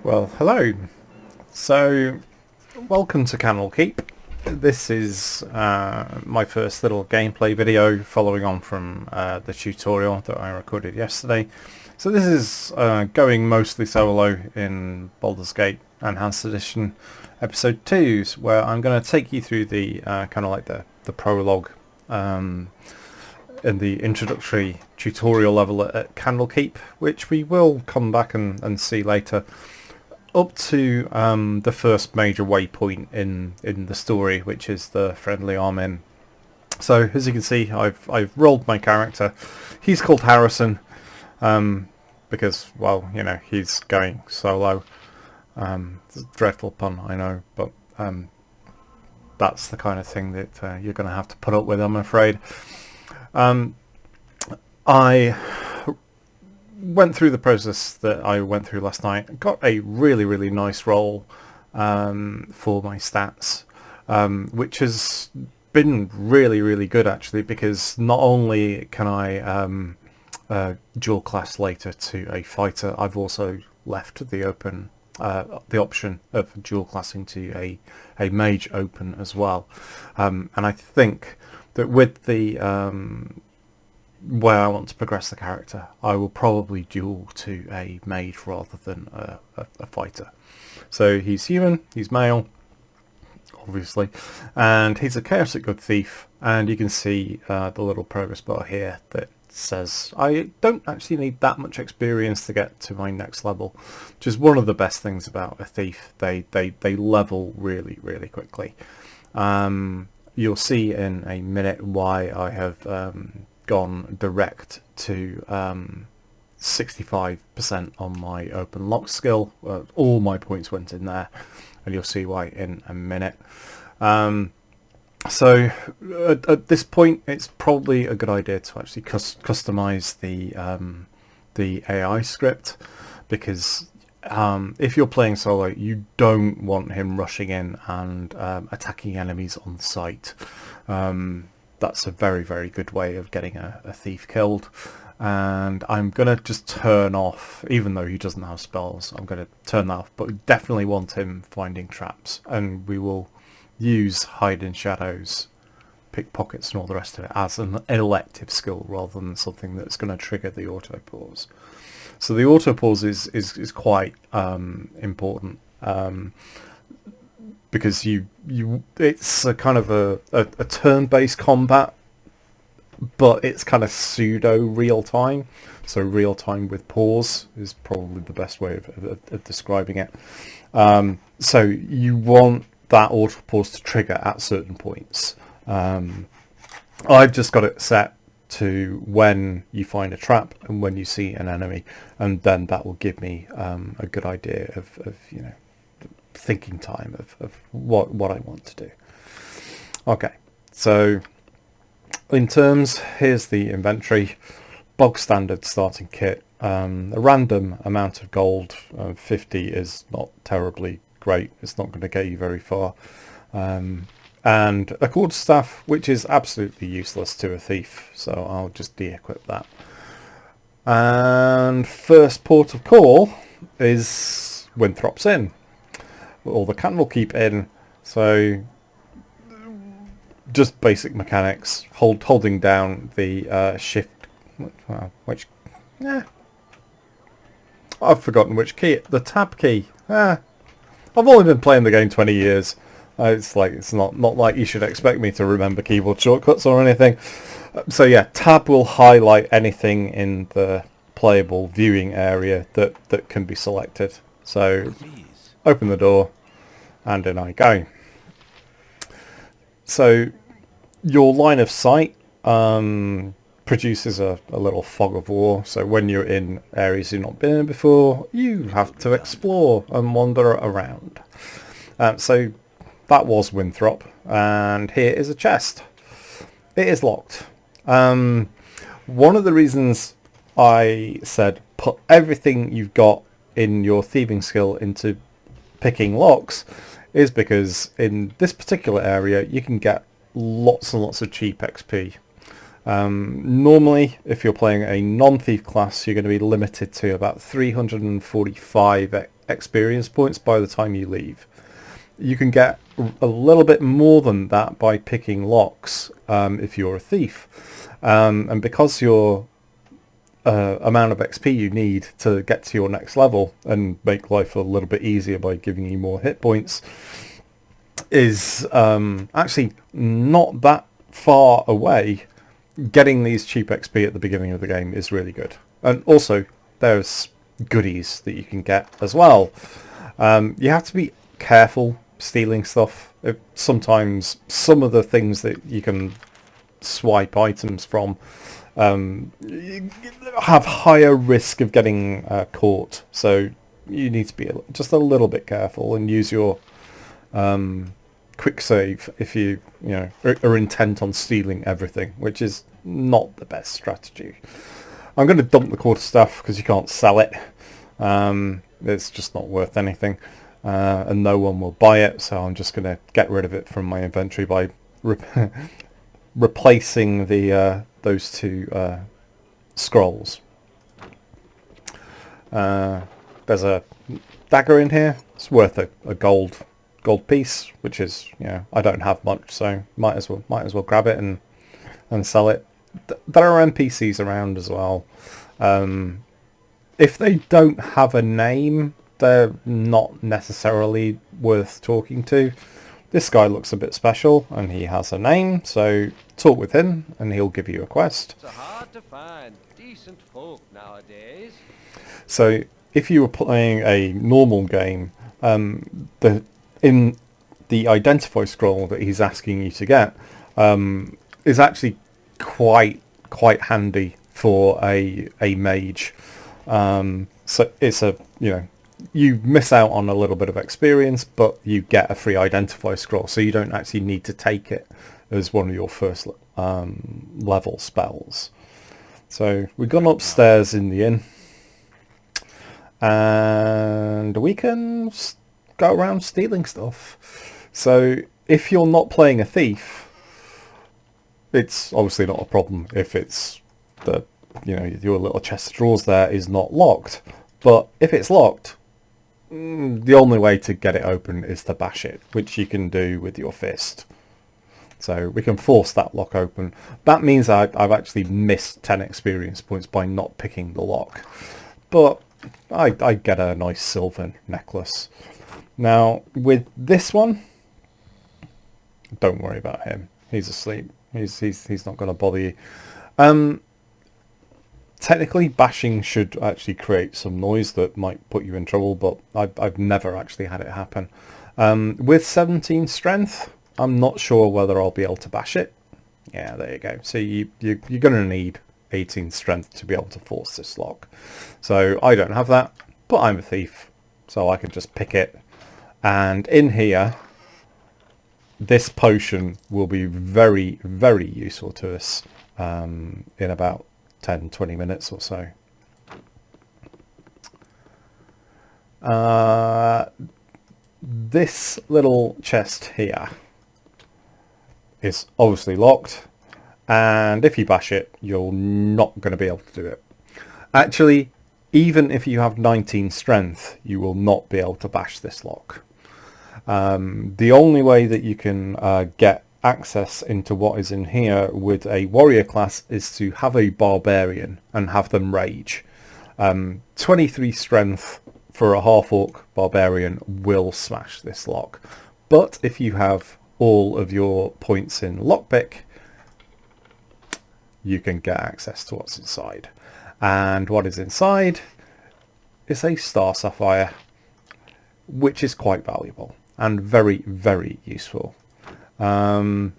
Well, hello. So, welcome to Candlekeep. This is my first little gameplay video following on from the tutorial that I recorded yesterday. So this is going mostly solo in Baldur's Gate Enhanced Edition Episode 2, where I'm going to take you through the kind of like the prologue in the introductory tutorial level at Candlekeep, which we will come back and see later, up to the first major waypoint in the story, which is the Friendly Armin. So as you can see, I've rolled my character. He's called Harrison because, well, you know, he's going solo. It's a dreadful pun, I know, but that's the kind of thing that you're going to have to put up with, I'm afraid. I went through the process that I went through last night. Got a really nice roll for my stats, which has been really good actually, because not only can I dual class later to a fighter, I've also left the option of dual classing to a mage open as well, and I think that with the where I want to progress the character, I will probably duel to a mage rather than a fighter. So he's human, he's male, obviously, and he's a chaotic good thief, and you can see the little progress bar here that says I don't actually need that much experience to get to my next level, which is one of the best things about a thief. They level really quickly. You'll see in a minute why I have gone direct to 65% on my open lock skill. All my points went in there, and you'll see why in a minute. So at this point, it's probably a good idea to actually customize the AI script, because if you're playing solo, you don't want him rushing in and attacking enemies on sight. That's a very good way of getting a thief killed, and I'm gonna just turn off, even though he doesn't have spells, I'm gonna turn that off, but we definitely want him finding traps, and we will use hide in shadows, pickpockets and all the rest of it as an elective skill rather than something that's going to trigger the auto pause. So the auto pause is quite important, because it's a kind of a turn-based combat, but it's kind of pseudo real time. So real time with pause is probably the best way of describing it. So you want that auto pause to trigger at certain points. I've just got it set to when you find a trap and when you see an enemy, and then that will give me a good idea of you know, thinking time of what I want to do. Okay, so in terms, here's the inventory. Bog standard starting kit. A random amount of gold, 50 is not terribly great. It's not going to get you very far. And a quarterstaff, which is absolutely useless to a thief, so I'll just de-equip that. And first port of call is Winthrop's Inn, or the Candlekeep Inn. So just basic mechanics, holding down the shift, I've forgotten which key, the tab key. I've only been playing the game 20 years. It's not like you should expect me to remember keyboard shortcuts or anything. So yeah, tab will highlight anything in the playable viewing area that can be selected. So open the door, and in I go. So your line of sight produces a little fog of war. So when you're in areas you've not been in before, you have to explore and wander around. So that was Winthrop, and here is a chest. It is locked. One of the reasons I said put everything you've got in your thieving skill into picking locks is because in this particular area you can get lots and lots of cheap XP. Normally, if you're playing a non-thief class, you're going to be limited to about 345 experience points by the time you leave. You can get a little bit more than that by picking locks if you're a thief. And because your amount of XP you need to get to your next level and make life a little bit easier by giving you more hit points is actually not that far away. Getting these cheap XP at the beginning of the game is really good. And also, there's goodies that you can get as well. You have to be careful stealing stuff. Sometimes some of the things that you can swipe items from have higher risk of getting caught. So you need to be just a little bit careful and use your quick save if you are intent on stealing everything, which is not the best strategy. I'm going to dump the quarterstaff because you can't sell it. It's just not worth anything, and no one will buy it, so I'm just going to get rid of it from my inventory by replacing the those two scrolls. There's a dagger in here. It's worth a gold piece, which is, I don't have much, so might as well grab it and sell it. There are NPCs around as well. If they don't have a name, they're not necessarily worth talking to. This guy looks a bit special and he has a name, so talk with him and he'll give you a quest. It's hard to find decent folk nowadays. So if you were playing a normal game, in the identify scroll that he's asking you to get is actually quite handy for a mage. So it's you miss out on a little bit of experience, but you get a free identify scroll, so you don't actually need to take it as one of your first level spells. So we've gone upstairs in the inn, and we can go around stealing stuff. So if you're not playing a thief, it's obviously not a problem if it's your little chest of drawers there is not locked. But if it's locked, the only way to get it open is to bash it, which you can do with your fist. So we can force that lock open. That means I've actually missed 10 experience points by not picking the lock. But I get a nice silver necklace. Now, with this one, don't worry about him. He's asleep. He's not going to bother you. Technically, bashing should actually create some noise that might put you in trouble, but I've never actually had it happen. With 17 strength, I'm not sure whether I'll be able to bash it. Yeah, there you go. So you're going to need 18 strength to be able to force this lock. So I don't have that, but I'm a thief, so I can just pick it. And in here, this potion will be very, very useful to us in about 10-20 minutes or so. This little chest here is obviously locked, and if you bash it, you're not going to be able to do it. Actually, even if you have 19 strength, you will not be able to bash this lock. The only way that you can get access into what is in here with a warrior class is to have a barbarian and have them rage. 23 strength for a half-orc barbarian will smash this lock. But if you have all of your points in lockpick, you can get access to what's inside. And what is inside is a star sapphire, which is quite valuable and very, very useful. You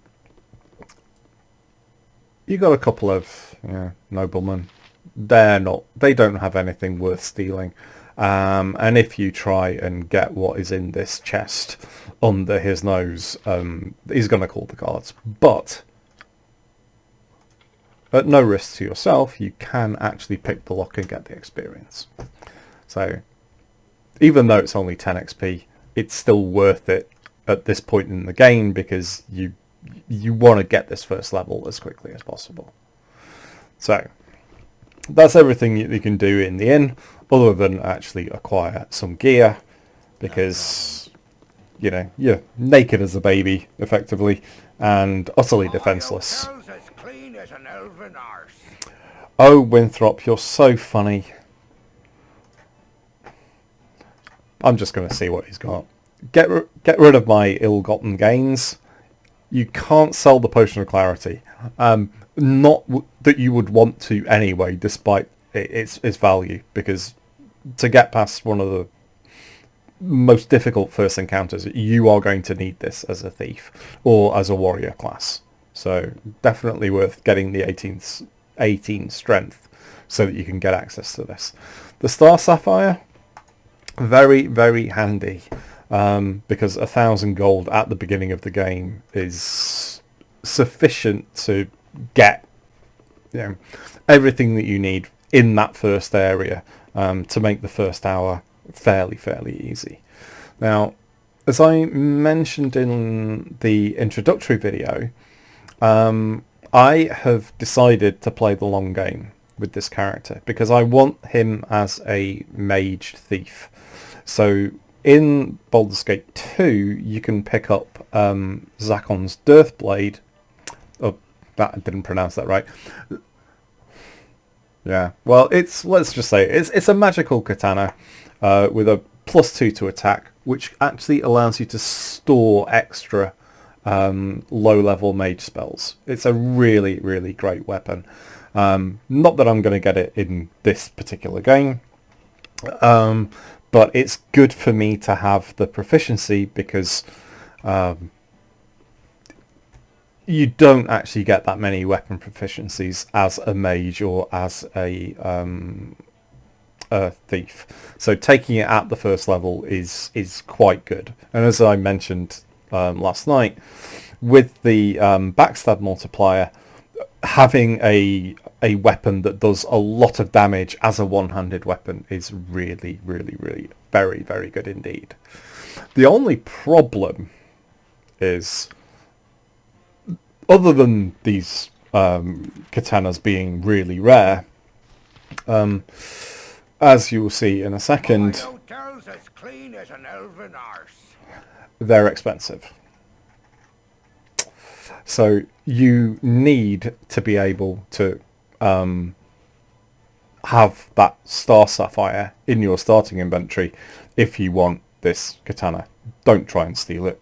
got a couple of noblemen. They don't have anything worth stealing. And if you try and get what is in this chest under his nose, he's going to call the guards. But at no risk to yourself, you can actually pick the lock and get the experience. So even though it's only 10 XP, it's still worth it at this point in the game, because you want to get this first level as quickly as possible. So that's everything you can do in the inn, other than actually acquire some gear, because you know you're naked as a baby, effectively, and utterly defenseless. As clean as an elven arse. Oh, Winthrop, you're so funny. I'm just going to see what he's got. Get rid of my ill-gotten gains. You can't sell the Potion of Clarity. Not that you would want to anyway, despite its value, because to get past one of the most difficult first encounters, you are going to need this as a thief or as a warrior class. So definitely worth getting the 18 strength so that you can get access to this. The Star Sapphire, very, very handy, because 1,000 gold at the beginning of the game is sufficient to get, you know, everything that you need in that first area, to make the first hour fairly easy. Now, as I mentioned in the introductory video, I have decided to play the long game with this character because I want him as a mage thief. So in Baldur's Gate 2, you can pick up Zakon's Deathblade. Oh, that I didn't pronounce that right. Yeah, well, let's just say it's a magical katana with a +2 to attack, which actually allows you to store extra low-level mage spells. It's a really, really great weapon. Not that I'm going to get it in this particular game, but it's good for me to have the proficiency because you don't actually get that many weapon proficiencies as a mage or as a thief. So taking it at the first level is quite good. And as I mentioned last night, with the backstab multiplier, having a weapon that does a lot of damage as a one-handed weapon is really, really, really very, very good indeed. The only problem is, other than these katanas being really rare, as you will see in a second, As clean as an elven arse. they're expensive. So you need to be able to have that Star Sapphire in your starting inventory if you want this katana. Don't try and steal it.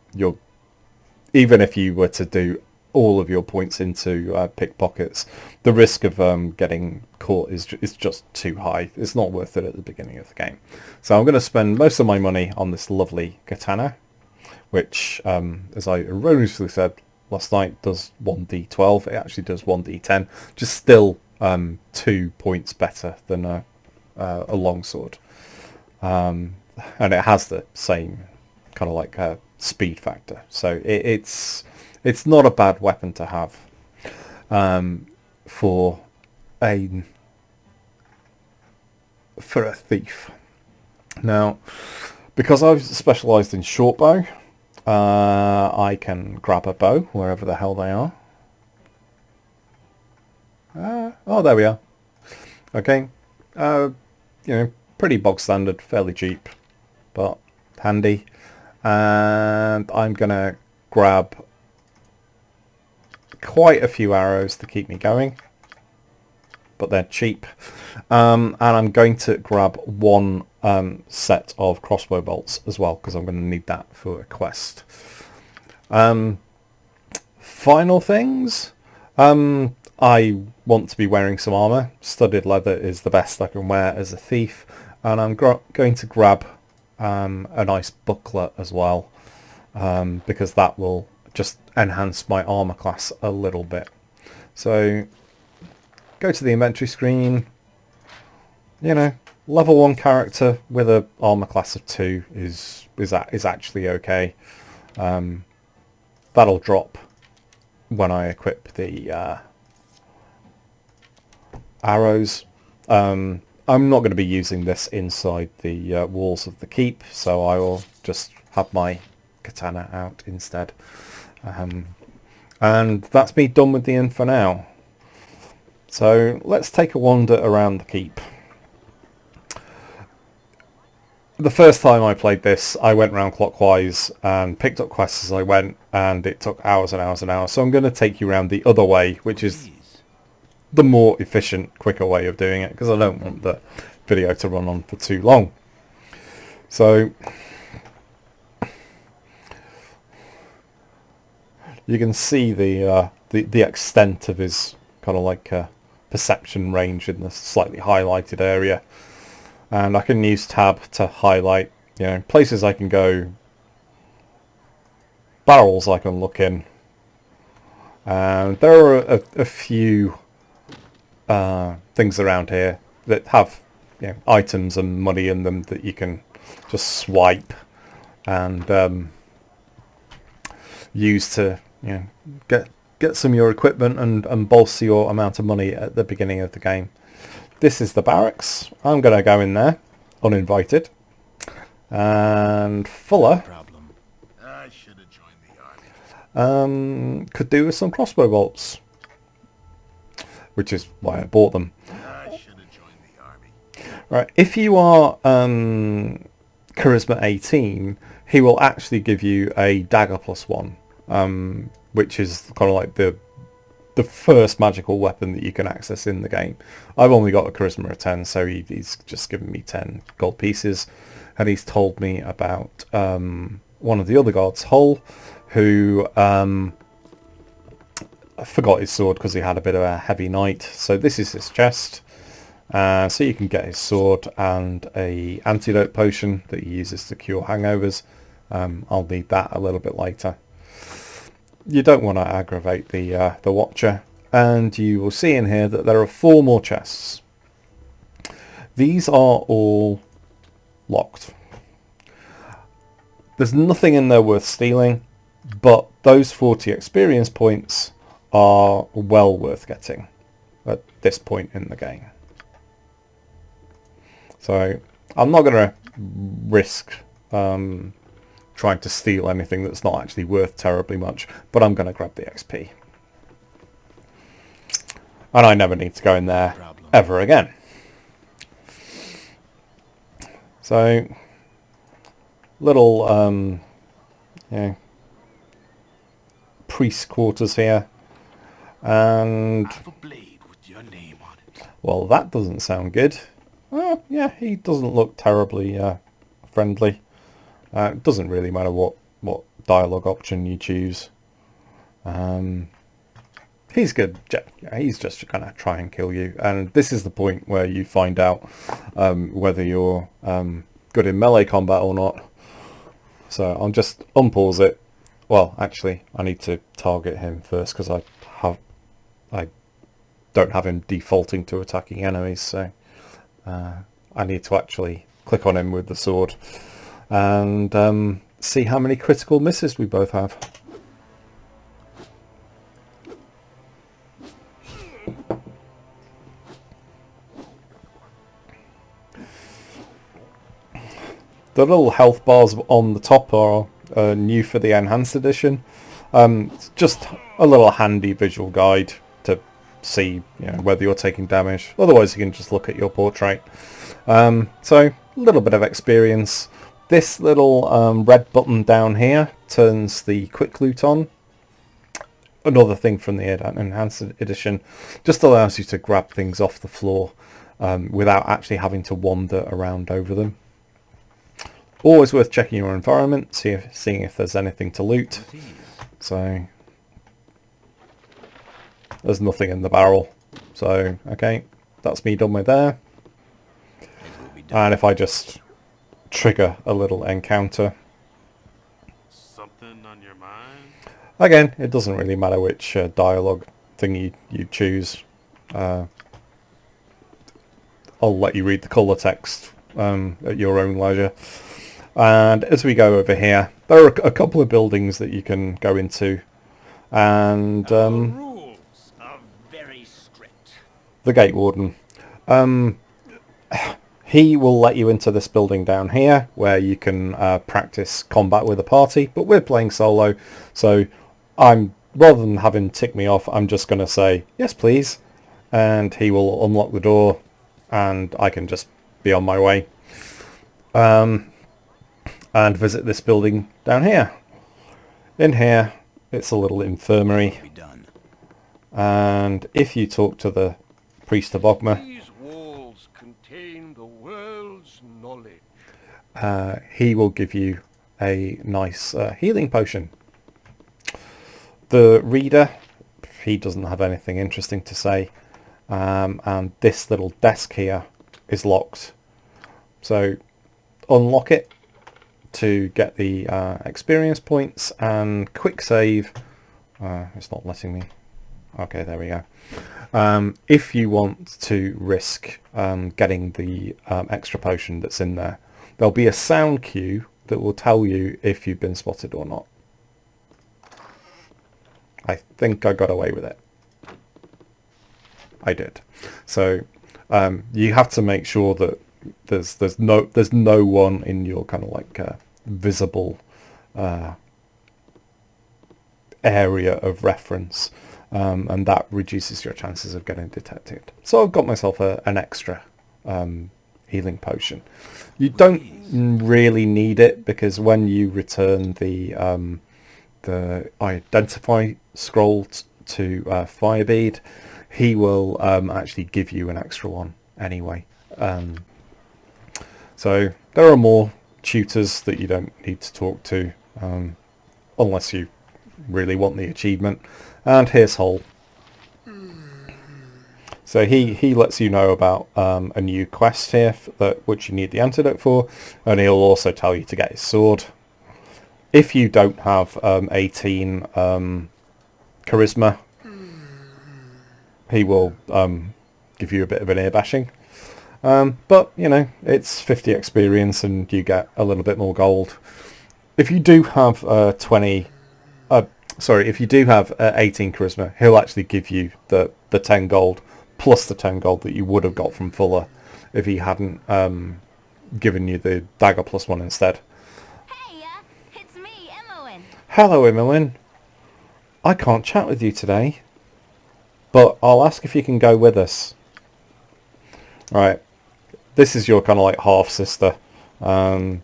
Even if you were to do all of your points into pickpockets, the risk of getting caught is just too high. It's not worth it at the beginning of the game. So I'm going to spend most of my money on this lovely katana, which, as I erroneously said last night, does 1d12. It actually does 1d10, just still 2 points better than a longsword. And it has the same kind of like speed factor. So it's not a bad weapon to have for a thief. Now, because I've specialised in short bow, I can grab a bow wherever the hell they are. Oh, there we are. Okay, pretty bog standard, fairly cheap, but handy. And I'm gonna grab quite a few arrows to keep me going, but they're cheap. And I'm going to grab one set of crossbow bolts as well, because I'm going to need that for a quest. Final things. I want to be wearing some armour. Studded leather is the best I can wear as a thief, and I'm going to grab a nice buckler as well, because that will just enhance my armour class a little bit. So go to the inventory screen. Level 1 character with a armour class of 2 is actually okay. That'll drop when I equip the arrows. I'm not going to be using this inside the walls of the keep, so I will just have my katana out instead. And that's me done with the inn for now. So let's take a wander around the keep. The first time I played this, I went round clockwise and picked up quests as I went, and it took hours and hours and hours. So I'm going to take you around the other way, which is the more efficient, quicker way of doing it, because I don't want the video to run on for too long. So you can see the extent of his kind of like perception range in the slightly highlighted area, and I can use tab to highlight, you know, places I can go, barrels I can look in, and there are a few things around here that have, you know, items and money in them that you can just swipe and use to, you know, get some of your equipment and bolster your amount of money at the beginning of the game. This is the barracks. I'm going to go in there uninvited, and Fuller I should have joined the army. could do with some crossbow bolts, which is why I bought them. I should have joined the army. Right, if you are Charisma 18, he will actually give you a dagger +1, which is kind of like the first magical weapon that you can access in the game. I've only got a Charisma of 10, so he's just given me 10 gold pieces, and he's told me about one of the other gods, Hull, who I forgot his sword because he had a bit of a heavy night. So this is his chest. So you can get his sword and a antidote potion that he uses to cure hangovers. I'll need that a little bit later. You don't want to aggravate the watcher, and you will see in here that there are 4 more chests. These are all locked. There's nothing in there worth stealing, but those 40 experience points are well worth getting at this point in the game. So I'm not going to risk trying to steal anything that's not actually worth terribly much, but I'm going to grab the XP. And I never need to go in there ever again. So, little yeah, priest quarters here, and I have a blade with your name on it. well, that doesn't sound good. Oh, yeah, he doesn't look terribly friendly. It doesn't really matter what dialogue option you choose. He's good. He's just going to try and kill you, and this is the point where you find out whether you're good in melee combat or not. So I'll just unpause it. Well, actually, I need to target him first because I don't have him defaulting to attacking enemies. So I need to actually click on him with the sword and see how many critical misses we both have. The little health bars on the top are new for the enhanced edition. It's just a little handy visual guide to see, you know, whether you're taking damage. Otherwise you can just look at your portrait. So a little bit of experience. This little red button down here turns the quick loot on. Another thing from the enhanced edition, just allows you to grab things off the floor without actually having to wander around over them. Always worth checking your environment, seeing if there's anything to loot. So there's nothing in the barrel. So okay, that's me done with there. And if I just trigger a little encounter, Something on your mind? again, it doesn't really matter which dialogue thing you choose. I'll let you read the colour text at your own leisure. And as we go over here, there are a couple of buildings that you can go into, and Rules are very strict. the gate warden. He will let you into this building down here where you can practice combat with a party, but we're playing solo, so rather than having tick me off, I'm just going to say, yes please, and he will unlock the door, and I can just be on my way and visit this building down here. In here, it's a little infirmary, and if you talk to the priest of Ogma, These walls contain the world's knowledge. he will give you a nice healing potion. The reader, he doesn't have anything interesting to say, and this little desk here is locked, so unlock it to get the experience points and quick save. It's not letting me. Okay, there we go. If you want to risk getting the extra potion that's in there, there'll be a sound cue that will tell you if you've been spotted or not. I think I got away with it. I did. So you have to make sure that there's no one in your kind of like visible area of reference, and that reduces your chances of getting detected. So I've got myself an extra healing potion. You don't really need it, because when you return the identify scroll to Firebead, he will actually give you an extra one anyway. So there are more tutors that you don't need to talk to unless you really want the achievement. And here's Hull. So he lets you know about a new quest here which you need the antidote for, and he'll also tell you to get his sword. If you don't have 18 charisma, he will give you a bit of an ear bashing. But, you know, it's 50 experience and you get a little bit more gold. If you do have if you do have 18 charisma, he'll actually give you the 10 gold plus the 10 gold that you would have got from Fuller if he hadn't given you the dagger plus one instead. Hey, it's me, Imoen. Hello, Imoen. I can't chat with you today, but I'll ask if you can go with us. Right. This is your kind of like half sister, and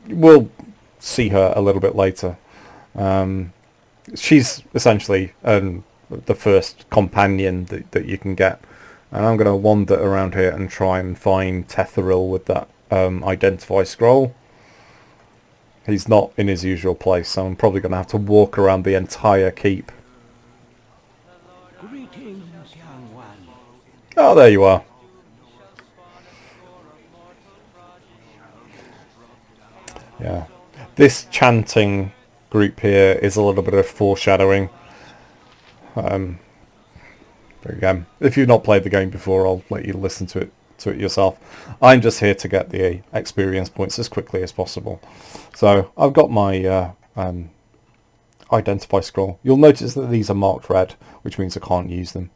we'll see her a little bit later. She's essentially the first companion that you can get, and I'm going to wander around here and try and find Tetheril with that identify scroll. He's not in his usual place, so I'm probably going to have to walk around the entire keep. Greetings, young one. Oh, there you are. Yeah. This chanting group here is a little bit of foreshadowing. There you go. If you've not played the game before, I'll let you listen to it yourself. I'm just here to get the experience points as quickly as possible. So I've got my identify scroll. You'll notice that these are marked red, which means I can't use them.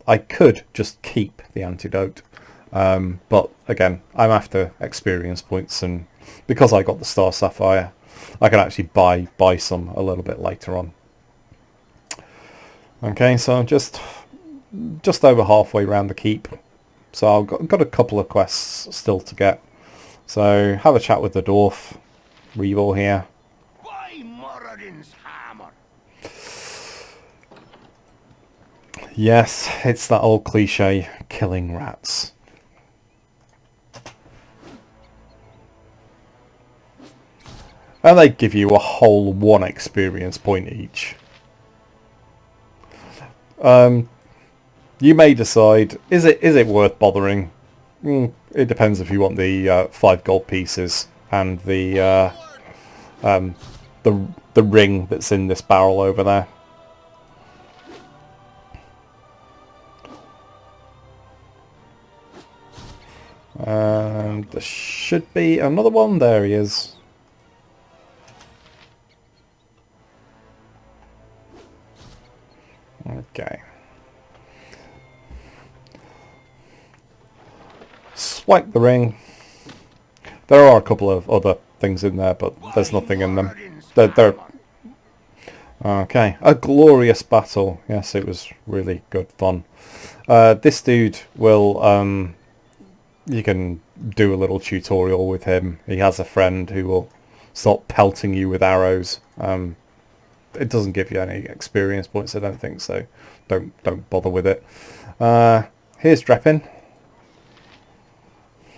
I could just keep the antidote, but again, I'm after experience points, and because I got the Star Sapphire, I can actually buy some a little bit later on. Okay, so I'm just over halfway around the keep, so I've got a couple of quests still to get. So have a chat with the dwarf, Reevil here. By Moradin's hammer! Yes, it's that old cliche, killing rats. And they give you a whole 1 experience point each. You may decide, is it worth bothering? It depends if you want the 5 gold pieces and the ring that's in this barrel over there. And there should be another one. There he is. Okay. Swipe the ring. There are a couple of other things in there, but there's nothing in them. Okay, a glorious battle. Yes, it was really good fun. This dude will, you can do a little tutorial with him. He has a friend who will start pelting you with arrows. It doesn't give you any experience points, I don't think, so don't bother with it. Here's Dreppin.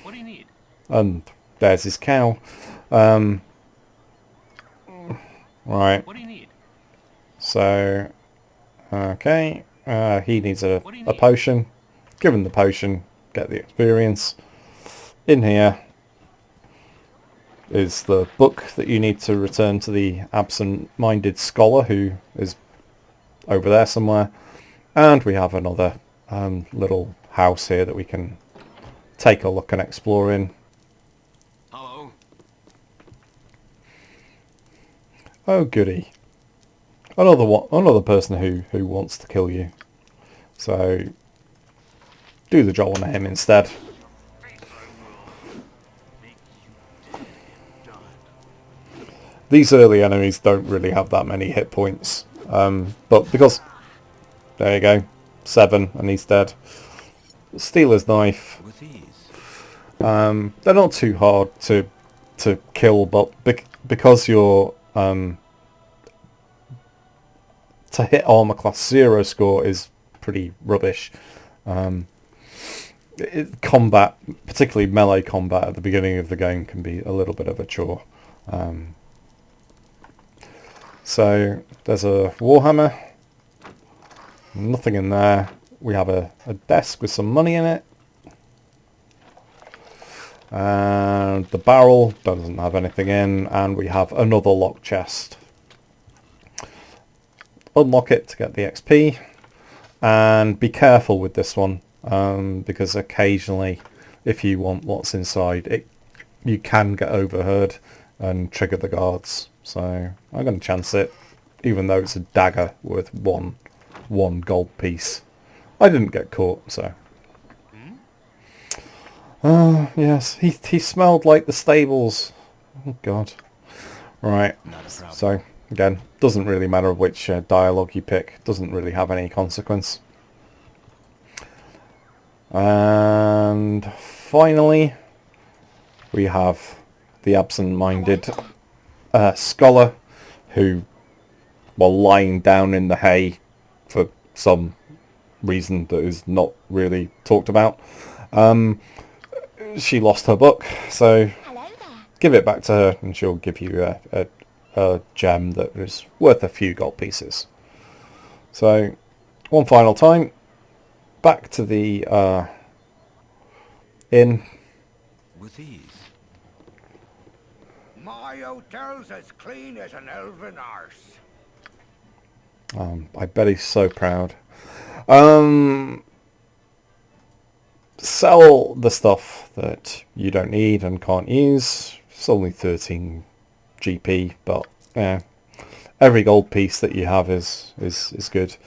What do you need? And there's his cow. Right. What do you need? So, okay. He needs a potion. Give him the potion. Get the experience. In here is the book that you need to return to the absent-minded scholar who is over there somewhere. And we have another little house here that we can take a look and explore in. Hello. Oh goody. Another person who wants to kill you. So do the job on him instead. These early enemies don't really have that many hit points. But because... There you go. 7 and he's dead. Stealer's knife. They're not too hard to kill, but because you're... to hit armor class 0 score is pretty rubbish. Combat, particularly melee combat at the beginning of the game, can be a little bit of a chore. So there's a warhammer. Nothing in there. We have a desk with some money in it. And the barrel doesn't have anything in. And we have another lock chest. Unlock it to get the XP. And be careful with this one. Because occasionally, if you want what's inside, you can get overheard and trigger the guards. So I'm going to chance it, even though it's a dagger worth one gold piece. I didn't get caught, so. Yes, he smelled like the stables. Oh God. Right. So again, doesn't really matter which dialogue you pick. Doesn't really have any consequence. And finally, we have the absent-minded scholar who, while lying down in the hay for some reason that is not really talked about, she lost her book, so give it back to her and she'll give you a gem that is worth a few gold pieces. So one final time, back to the inn. With ease. My hotel's as clean as an elven arse. I bet he's so proud. Sell the stuff that you don't need and can't use. It's only 13 GP, but yeah, every gold piece that you have is good.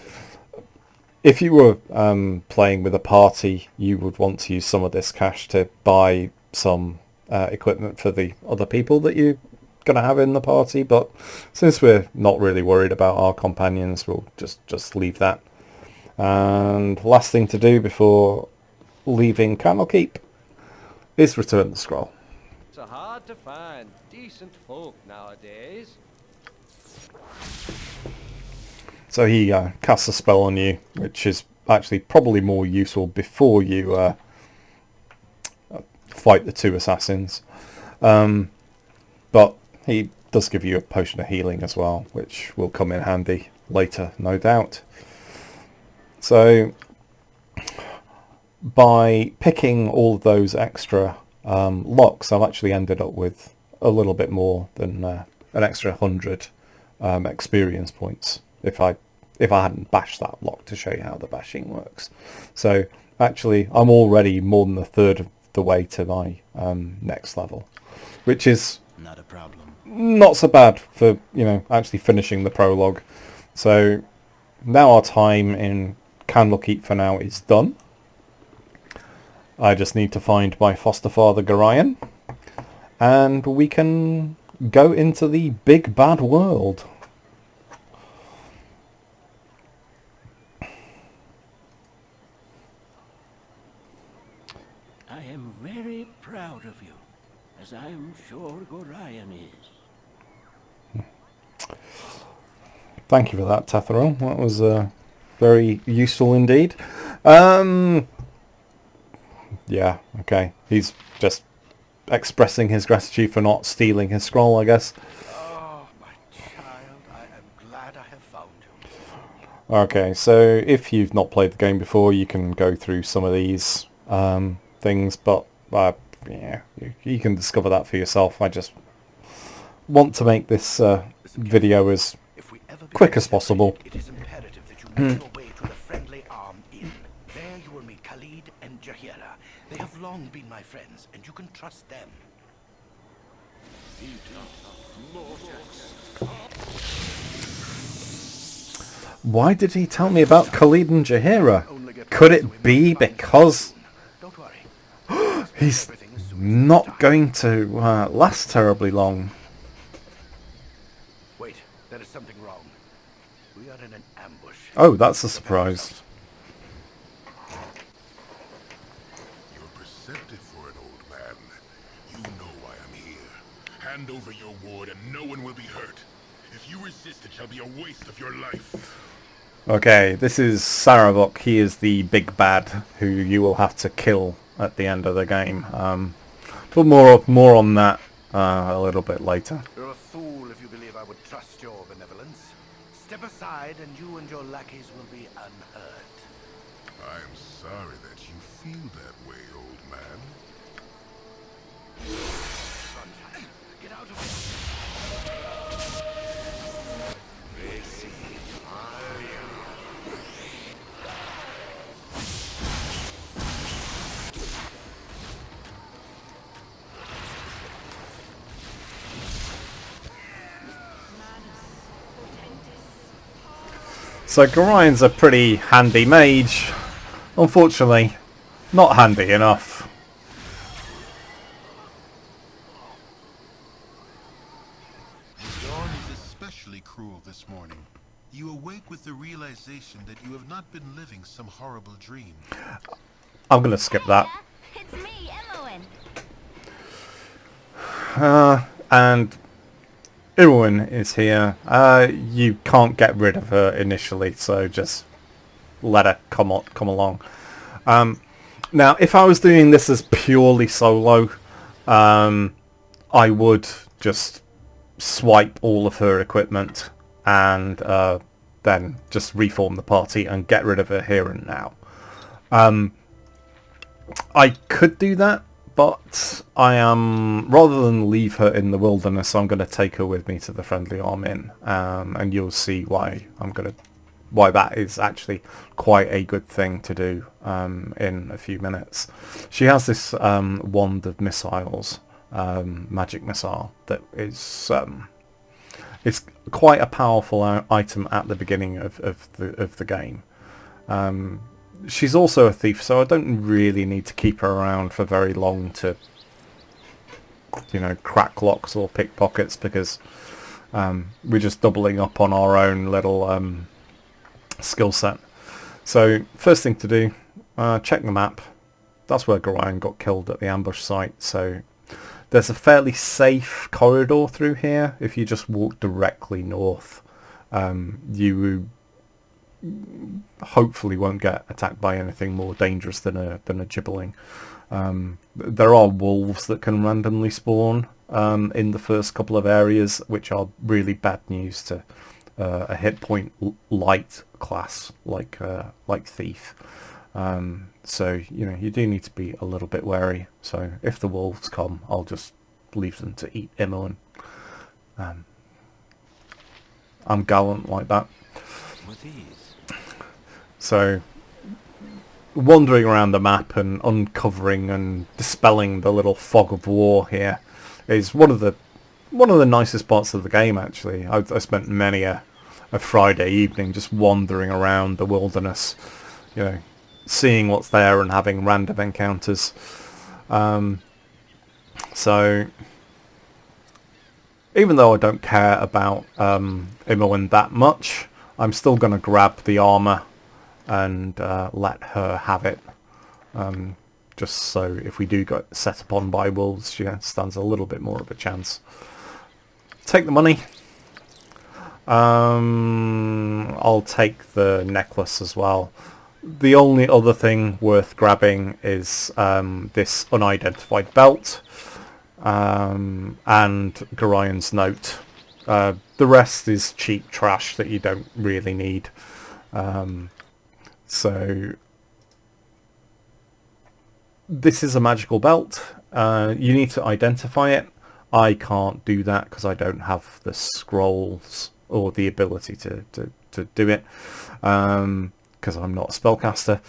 If you were playing with a party, you would want to use some of this cash to buy some equipment for the other people that you're going to have in the party, but since we're not really worried about our companions, we'll just leave that. And last thing to do before leaving Candlekeep is return the scroll. It's hard to find decent folk nowadays. So he casts a spell on you, which is actually probably more useful before you fight the 2 assassins. But he does give you a potion of healing as well, which will come in handy later, no doubt. So by picking all of those extra locks, I've actually ended up with a little bit more than an extra 100 experience points if I hadn't bashed that lock to show you how the bashing works. So actually I'm already more than a third of the way to my next level, which is Not a problem. not so bad for, actually finishing the prologue. So now our time in Candlekeep for now is done. I just need to find my foster father Gorion, and we can go into the big bad world. I am very proud of you, as I am sure Gorion is. Thank you for that, Tetheril. That was very useful indeed. Yeah, okay. He's just expressing his gratitude for not stealing his scroll, I guess. Oh, my child, I am glad I have found you. Okay, so if you've not played the game before, you can go through some of these things, but yeah, you can discover that for yourself. I just want to make this video as If we ever quick as possible. it is imperative that you make your way to the Friendly Arm Inn. There you will meet Khalid and Jahira. They have long been my friends, and you can trust them. Why did he tell me about Khalid and Jahira? Could it be because Don't worry. he's not going to last terribly long? Wait, there is something wrong. We are in an ambush. Oh, that's a surprise. You're perceptive for an old man. You know why I'm here. Hand over your ward and no one will be hurt. If you resist, it shall be a waste of your life. Okay, this is Saravok. He is the big bad who you will have to kill at the end of the game. But more on that a little bit later. You're a fool if you believe I would trust your benevolence. Step aside and you and your lackeys will be unhurt. I am sorry that you feel that way, old man. Sunshine, get out of here. So Gorion's a pretty handy mage. Unfortunately, not handy enough. Dawn is especially cruel this morning. You awake with the realization that you have not been living some horrible dream. I'm going to skip that. It's me, Emmowen. And Irwin is here. You can't get rid of her initially, so just let her come along. Now, if I was doing this as purely solo, I would just swipe all of her equipment and then just reform the party and get rid of her here and now. I could do that, but I am, rather than leave her in the wilderness, I'm going to take her with me to the Friendly Arm Inn, and you'll see why why that is actually quite a good thing to do in a few minutes. She has this wand of missiles, magic missile, that is it's quite a powerful item at the beginning of the game. She's also a thief, so I don't really need to keep her around for very long to, you know, crack locks or pickpockets, because we're just doubling up on our own little skill set. So first thing to do, check the map. That's where Gorion got killed at the ambush site, so there's a fairly safe corridor through here. If you just walk directly north, you hopefully won't get attacked by anything more dangerous than a gibberling. There are wolves that can randomly spawn in the first couple of areas, which are really bad news to a hit point light class like thief. So you know, you do need to be a little bit wary. So if the wolves come, I'll just leave them to eat Imoen. I'm gallant like that. With ease. So wandering around the map and uncovering and dispelling the little fog of war here is one of the nicest parts of the game, actually. I spent many a Friday evening just wandering around the wilderness, you know, seeing what's there and having random encounters. So even though I don't care about Imoen that much, I'm still going to grab the armor and let her have it. just so if we do get set upon by wolves, she stands a little bit more of a chance. Take the money. I'll take the necklace as well. The only other thing worth grabbing is this unidentified belt and Gorian's note. The rest is cheap trash that you don't really need. So this is a magical belt. You need to identify it. I can't do that because I don't have the scrolls or the ability to do it, because I'm not a spellcaster.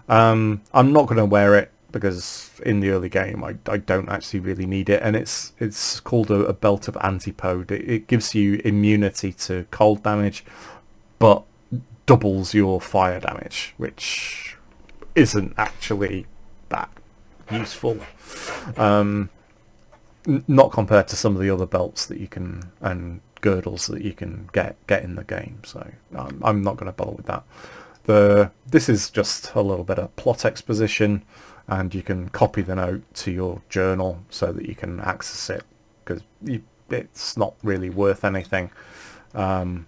I'm not going to wear it because in the early game I don't actually really need it, and it's called a belt of antipode. It gives you immunity to cold damage but doubles your fire damage, which isn't actually that useful. Not compared to some of the other belts that you can, and girdles that you can get in the game, so I'm not going to bother with that. This is just a little bit of plot exposition, and you can copy the note to your journal so that you can access it, because it's not really worth anything, and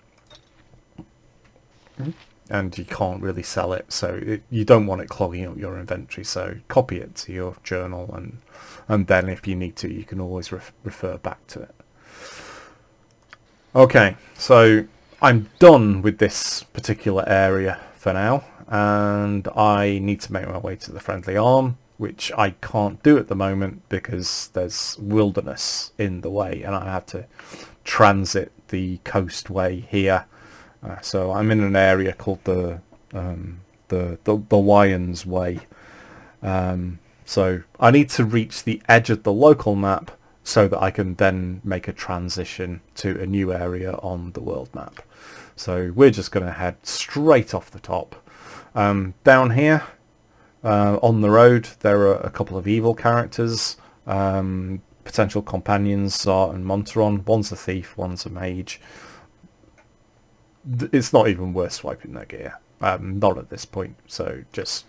you can't really sell it, so you don't want it clogging up your inventory, so copy it to your journal, and then if you need to, you can always refer back to it. Okay, so I'm done with this particular area for now, and I need to make my way to the Friendly Arm, which I can't do at the moment because there's wilderness in the way, and I have to transit the coastway here. So I'm in an area called the Lions Way. So I need to reach the edge of the local map so that I can then make a transition to a new area on the world map. So we're just going to head straight off the top. Down here on the road there are a couple of evil characters, potential companions, Zart and Monteron. One's a thief, one's a mage. It's not even worth swiping their gear, not at this point, so just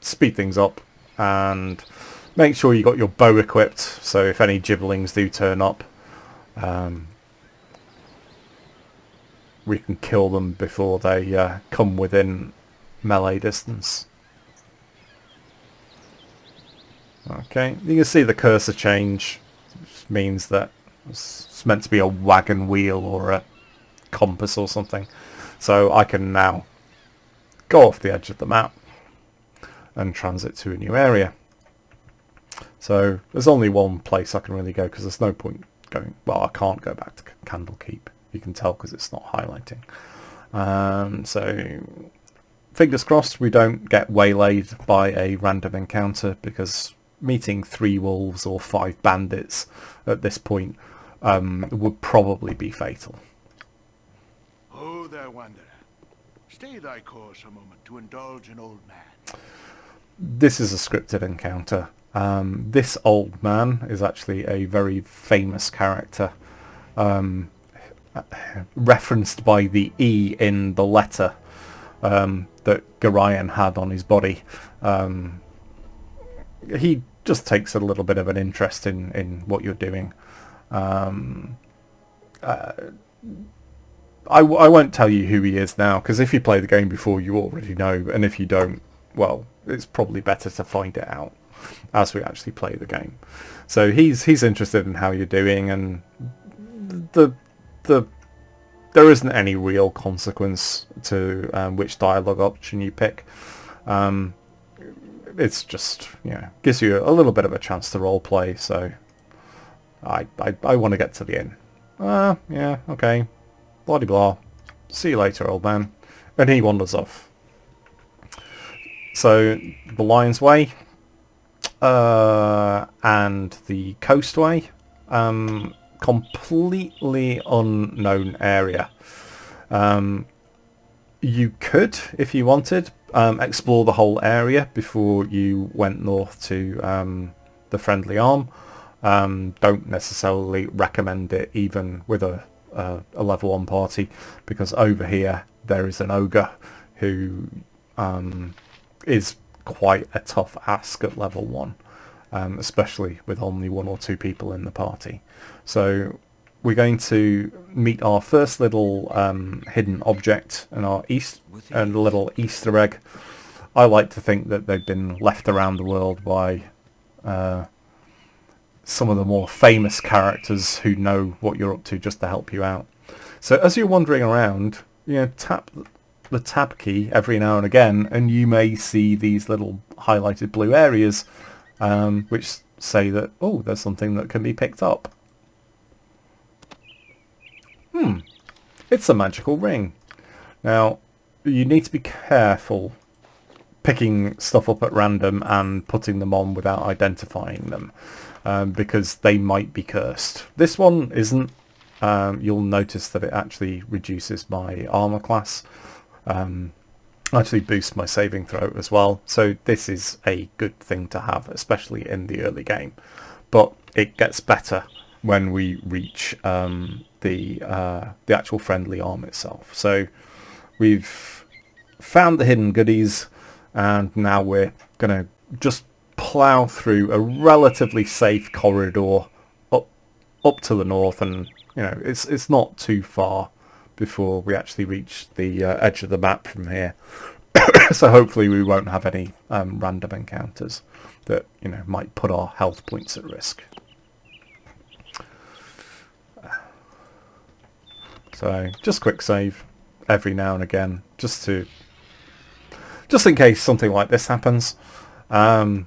speed things up and make sure you got your bow equipped, so if any gibberlings do turn up, we can kill them before they come within melee distance. Okay, you can see the cursor change, which means that it's meant to be a wagon wheel or a compass or something, so I can now go off the edge of the map and transit to a new area. So there's only one place I can really go because there's no point going, well, I can't go back to Candlekeep, you can tell because it's not highlighting. So fingers crossed we don't get waylaid by a random encounter, because meeting 3 wolves or 5 bandits at this point would probably be fatal. Oh, there, wanderer. Stay thy course a moment to indulge an old man. This is a scripted encounter. This old man is actually a very famous character, referenced by the E in the letter that Gorian had on his body. He just takes a little bit of an interest in what you're doing. I won't tell you who he is now, because if you play the game before you already know, and if you don't, well, it's probably better to find it out as we actually play the game. So he's interested in how you're doing, and there isn't any real consequence to which dialogue option you pick. It's just, gives you a little bit of a chance to roleplay, so I want to get to the end. Yeah, okay. Blah blah. See you later, old man. And he wanders off. So the Lion's Way and the Coastway, completely unknown area. You could, if you wanted, explore the whole area before you went north to the Friendly Arm. Don't necessarily recommend it even with a level 1 party, because over here there is an ogre who is quite a tough ask at level 1, especially with only 1 or 2 people in the party. So we're going to meet our first little hidden object and our little Easter egg. I like to think that they've been left around the world by some of the more famous characters who know what you're up to, just to help you out. So as you're wandering around, tap the tab key every now and again, and you may see these little highlighted blue areas, which say that, oh, there's something that can be picked up. It's a magical ring. Now, you need to be careful picking stuff up at random and putting them on without identifying them, because they might be cursed. This one isn't. You'll notice that it actually reduces my armor class, actually boosts my saving throw as well, so this is a good thing to have, especially in the early game. But it gets better when we reach the actual friendly arm itself. So we've found the hidden goodies, and now we're gonna just plough through a relatively safe corridor up to the north, and it's not too far before we actually reach the edge of the map from here. So hopefully we won't have any random encounters that might put our health points at risk. So just quick save every now and again, just in case something like this happens. With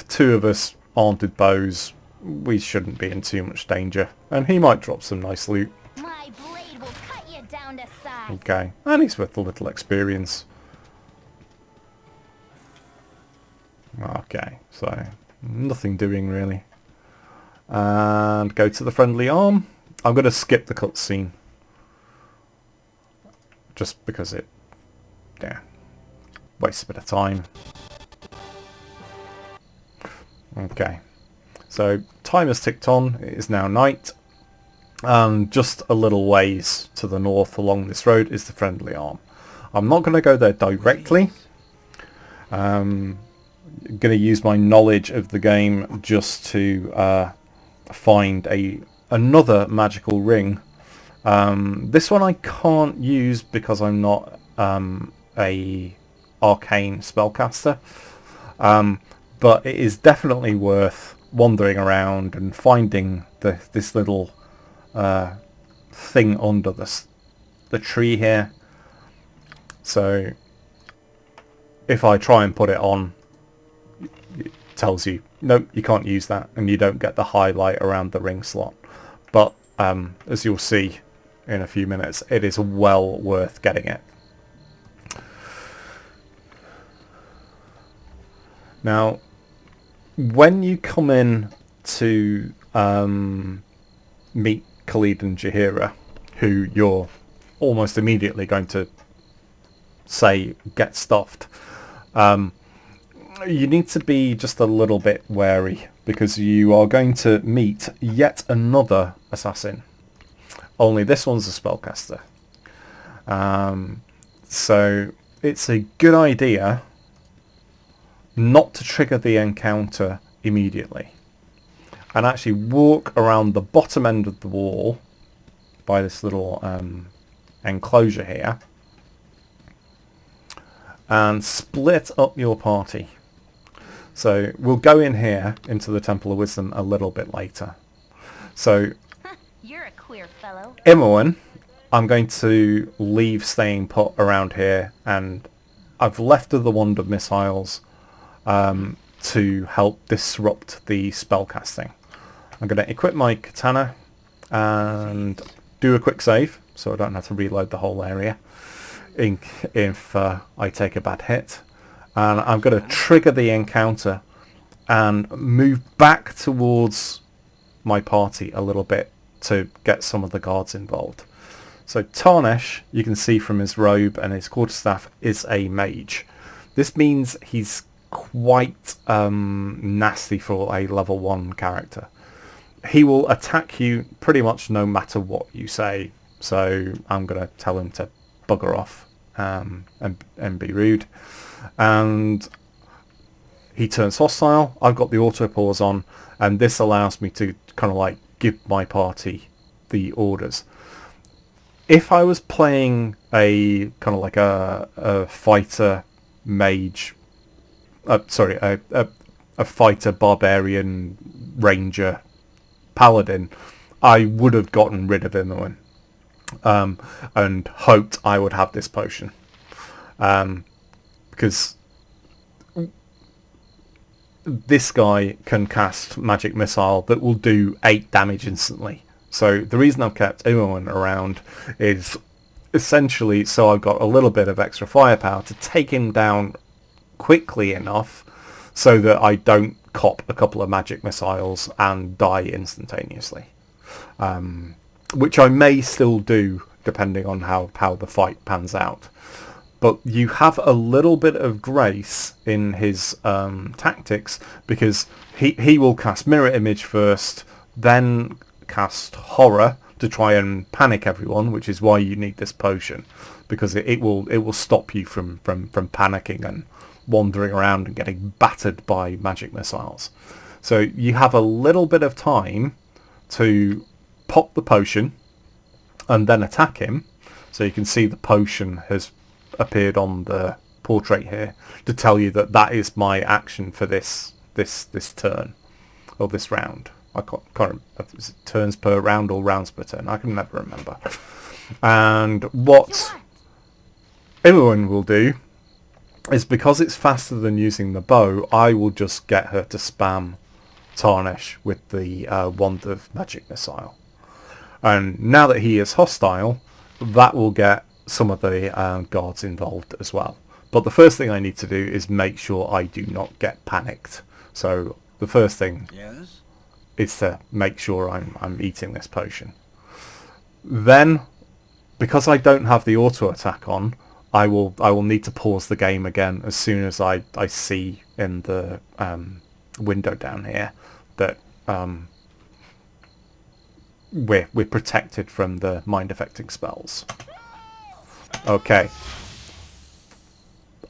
2 of us armed with bows, we shouldn't be in too much danger, and he might drop some nice loot. My blade will cut you down to size. Okay, and he's worth a little experience. Okay, so nothing doing really. And go to the friendly arm. I'm going to skip the cutscene, just because it wastes a bit of time. Okay, so time has ticked on. It is now night, and just a little ways to the north along this road is the friendly arm. I'm not going to go there directly. I'm going to use my knowledge of the game just to find another magical ring. This one I can't use because I'm not a arcane spellcaster, but it is definitely worth wandering around and finding this little thing under the tree here. So if I try and put it on, it tells you nope, you can't use that, and you don't get the highlight around the ring slot. But as you'll see in a few minutes, it is well worth getting it. Now, when you come in to meet Khalid and Jaheira, who you're almost immediately going to say get stuffed, you need to be just a little bit wary, because you are going to meet yet another assassin. Only this one's a spellcaster. So it's a good idea not to trigger the encounter immediately, and actually walk around the bottom end of the wall by this little enclosure here, and split up your party. So we'll go in here into the Temple of Wisdom a little bit later. So You're a queer fellow. Imoen, I'm going to leave staying put around here, and I've left her the wand of missiles to help disrupt the spellcasting. I'm going to equip my katana and do a quick save, so I don't have to reload the whole area if I take a bad hit. And I'm going to trigger the encounter and move back towards my party a little bit to get some of the guards involved. So Tarnesh, you can see from his robe and his quarterstaff, is a mage. This means he's quite nasty for a level 1 character. He will attack you pretty much no matter what you say, so I'm going to tell him to bugger off and be rude. And he turns hostile. I've got the auto pause on, and this allows me to kind of like give my party the orders. If I was playing a kind of like a fighter mage, a fighter barbarian ranger paladin, I would have gotten rid of Imoen, and hoped I would have this potion, because this guy can cast magic missile that will do 8 damage instantly. So the reason I've kept Imoen around is essentially so I've got a little bit of extra firepower to take him down quickly enough so that I don't cop a couple of magic missiles and die instantaneously, which I may still do depending on how the fight pans out. But you have a little bit of grace in his tactics, because he will cast Mirror Image first, then cast Horror to try and panic everyone, which is why you need this potion, because it will stop you from panicking and wandering around and getting battered by magic missiles. So you have a little bit of time to pop the potion and then attack him. So you can see the potion has appeared on the portrait here to tell you that that is my action for this turn, or this round. I can't remember, is it turns per round or rounds per turn? I can never remember. And what Imoen will do is, because it's faster than using the bow, I will just get her to spam Tarnish with the Wand of Magic Missile. And now that he is hostile, that will get some of the guards involved as well. But the first thing I need to do is make sure I do not get panicked. So the first thing is to make sure I'm eating this potion. Then, because I don't have the auto attack on, I will need to pause the game again as soon as I see in the window down here that we're protected from the mind affecting spells. Okay,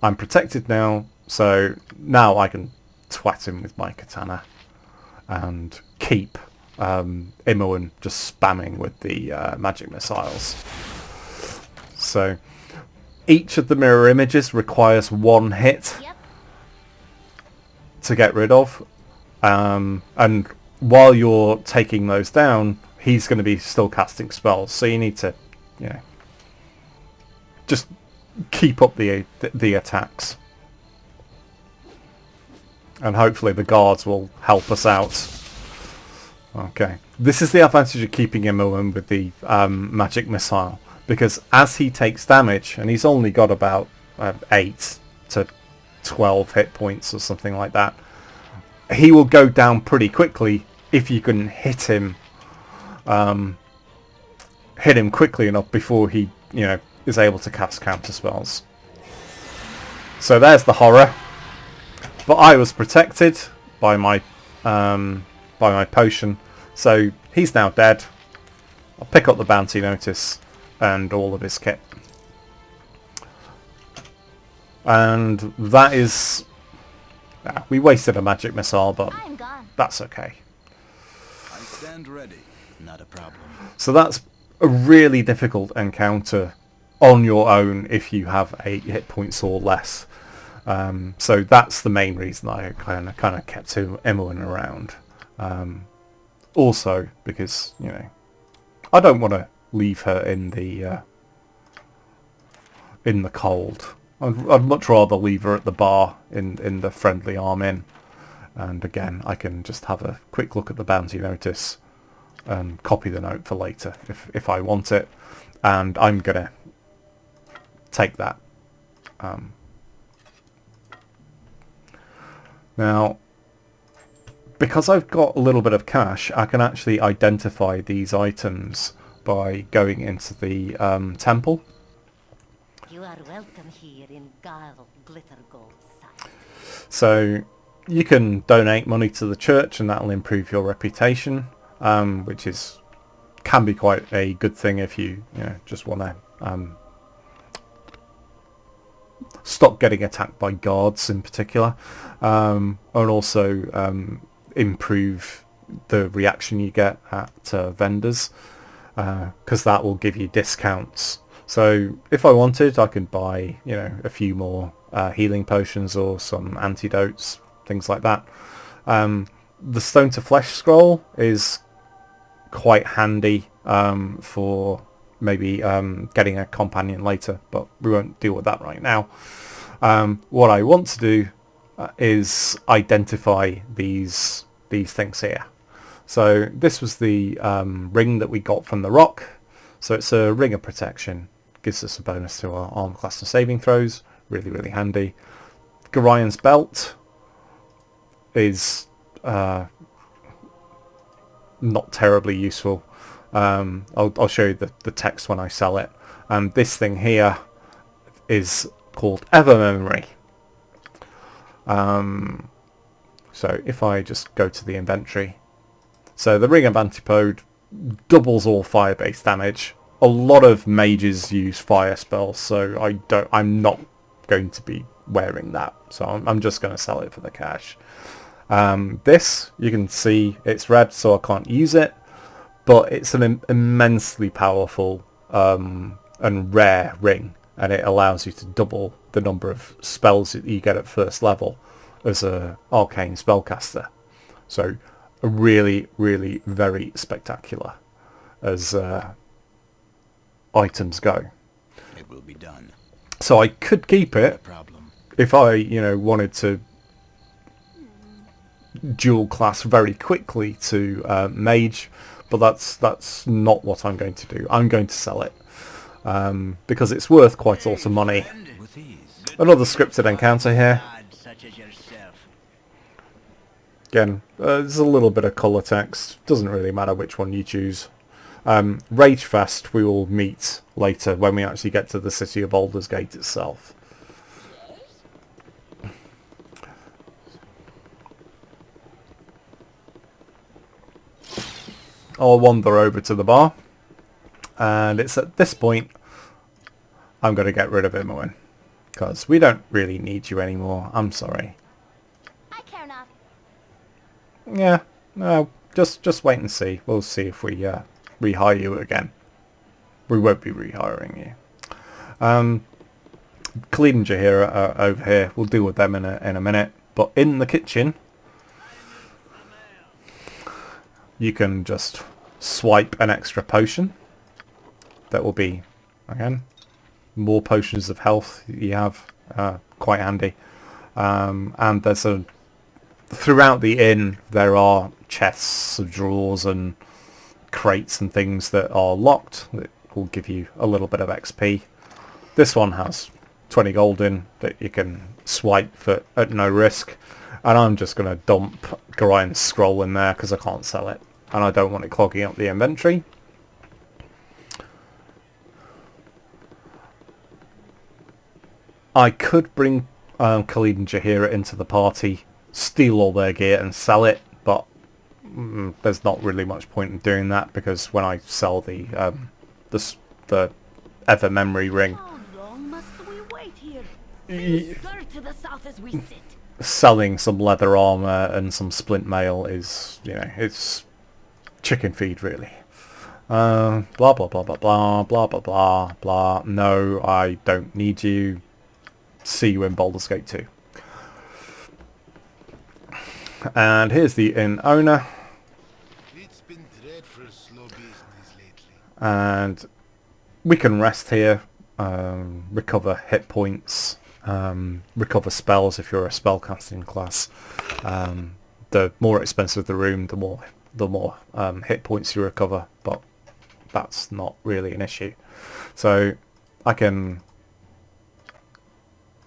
I'm protected now, so now I can twat him with my katana and keep Imoen just spamming with the magic missiles. So each of the mirror images requires 1 hit to get rid of, and while you're taking those down, he's going to be still casting spells, so you need to, just keep up the attacks, and hopefully the guards will help us out. Okay, this is the advantage of keeping Imoen with the magic missile, because as he takes damage, and he's only got about 8 to 12 hit points or something like that, he will go down pretty quickly if you can hit him quickly enough before he is able to cast counter spells. So there's the horror, but I was protected by my potion, so he's now dead. I'll pick up the bounty notice and all of his kit, and that is, we wasted a magic missile, but that's okay. I stand ready. Not a problem. So that's a really difficult encounter on your own if you have 8 hit points or less. So that's the main reason I kind of kept Imoen around. Also because I don't want to leave her in the cold. I'd much rather leave her at the bar in the friendly arm inn. And again, I can just have a quick look at the bounty notice and copy the note for later if I want it. And I'm gonna take that. Now, because I've got a little bit of cash, I can actually identify these items by going into the temple. You are welcome here in Bhaal Glitter Gold Site. So you can donate money to the church, and that'll improve your reputation, which can be quite a good thing if you just want to stop getting attacked by guards in particular, and also improve the reaction you get at vendors, because that will give you discounts. So if I wanted, I could buy, you know, a few more healing potions or some antidotes, things like that. The Stone to Flesh scroll is quite handy for maybe getting a companion later, but we won't deal with that right now. What I want to do is identify these things here. So this was the ring that we got from the rock. So it's a ring of protection. Gives us a bonus to our armor class and saving throws. Really, really handy. Garion's belt is not terribly useful. I'll show you the text when I sell it. This thing here is called Ever Memory. So if I just go to the inventory, so the Ring of Antipode doubles all fire-based damage. A lot of mages use fire spells, so I'm not going to be wearing that. So I'm just going to sell it for the cash. This, you can see it's red, so I can't use it, but it's an immensely powerful and rare ring, and it allows you to double the number of spells that you get at first level as a arcane spellcaster. So really, really very spectacular as items go. It will be done. So I could keep No it problem. if I, you know, wanted to dual class very quickly to mage, but that's not what I'm going to do. I'm going to sell it because it's worth quite a lot of money. With ease. Another scripted encounter here. Such as yourself. Again, there's a little bit of colour text. Doesn't really matter which one you choose. Ragefest we will meet later when we actually get to the city of Baldur's Gate itself. I'll wander over to the bar, and it's at this point I'm going to get rid of Imoen, because we don't really need you anymore. I'm sorry. I care not. Yeah, no, just wait and see. We'll see if we rehire you again. We won't be rehiring you. Khalid and Jaheira are over here. We'll deal with them in a minute. But in the kitchen, you can just swipe an extra potion. That will be, again, more potions of health you have. Quite handy. And there's throughout the inn there are chests of drawers and crates and things that are locked that will give you a little bit of XP. This one has 20 gold in that you can swipe for at no risk, and I'm just going to dump Garion's scroll in there because I can't sell it and I don't want it clogging up the inventory. I could bring Khalid and Jaheira into the party, steal all their gear and sell it, but there's not really much point in doing that because when I sell the Ever Memory ring, How long must we wait here? Stir to the south as we sit. selling some leather armor and some splint mail is, you know, it's chicken feed really. Blah blah blah blah blah blah blah blah blah. No, I don't need you. See you in Baldur's Gate 2. And here's the inn owner. It's been dreadful slow business lately. And we can rest here, recover hit points, recover spells if you're a spellcasting class. The more expensive the room, the more hit points you recover, but that's not really an issue. So I can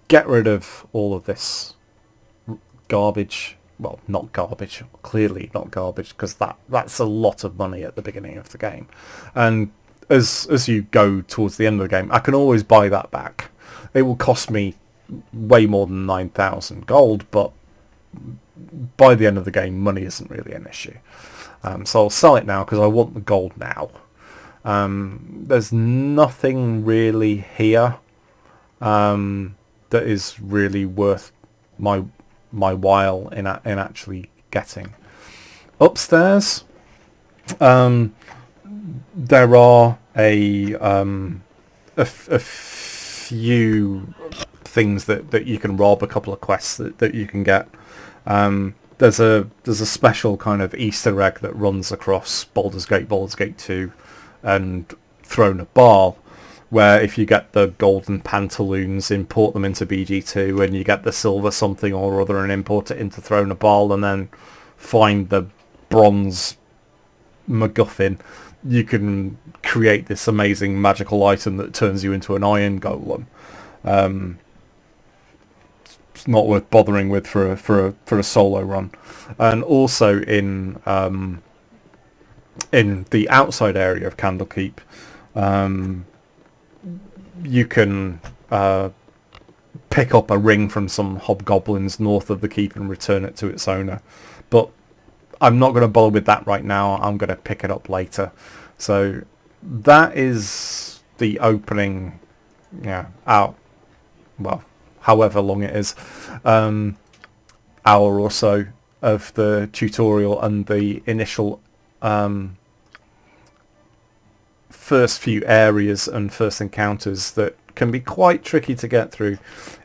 get rid of all of this garbage. Well, not garbage, clearly not garbage, because that's a lot of money at the beginning of the game. And as you go towards the end of the game, I can always buy that back. It will cost me way more than 9,000 gold, but by the end of the game, money isn't really an issue. So I'll sell it now because I want the gold now. There's nothing really here that is really worth my while in actually getting. Upstairs, there are a few things that you can rob, a couple of quests that you can get. There's a special kind of Easter egg that runs across Baldur's Gate 2, and Throne of Bhaal, where if you get the golden pantaloons, import them into BG2, and you get the silver something or other and import it into Throne of Bhaal, and then find the bronze MacGuffin, you can create this amazing magical item that turns you into an iron golem. It's not worth bothering with for a solo run. And also in the outside area of Candlekeep, you can pick up a ring from some hobgoblins north of the keep and return it to its owner. But I'm not going to bother with that right now. I'm going to pick it up later. So that is the opening, hour, well, however long it is, hour or so of the tutorial and the initial first few areas and first encounters that can be quite tricky to get through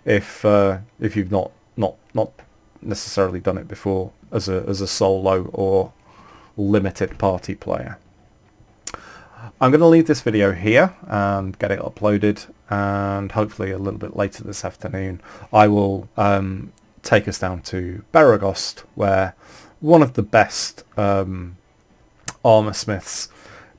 if you've not necessarily done it before as a solo or limited party player. I'm going to leave this video here and get it uploaded, and hopefully a little bit later this afternoon I will take us down to Baragost, where one of the best armor smiths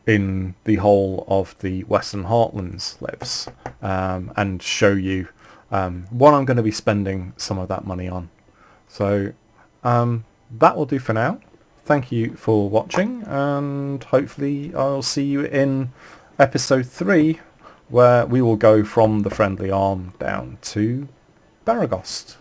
in the whole of the Western Heartlands lives, and show you what I'm going to be spending some of that money on. So that will do for now. Thank you for watching, and hopefully I'll see you in episode 3, where we will go from the Friendly Arm down to Baragost.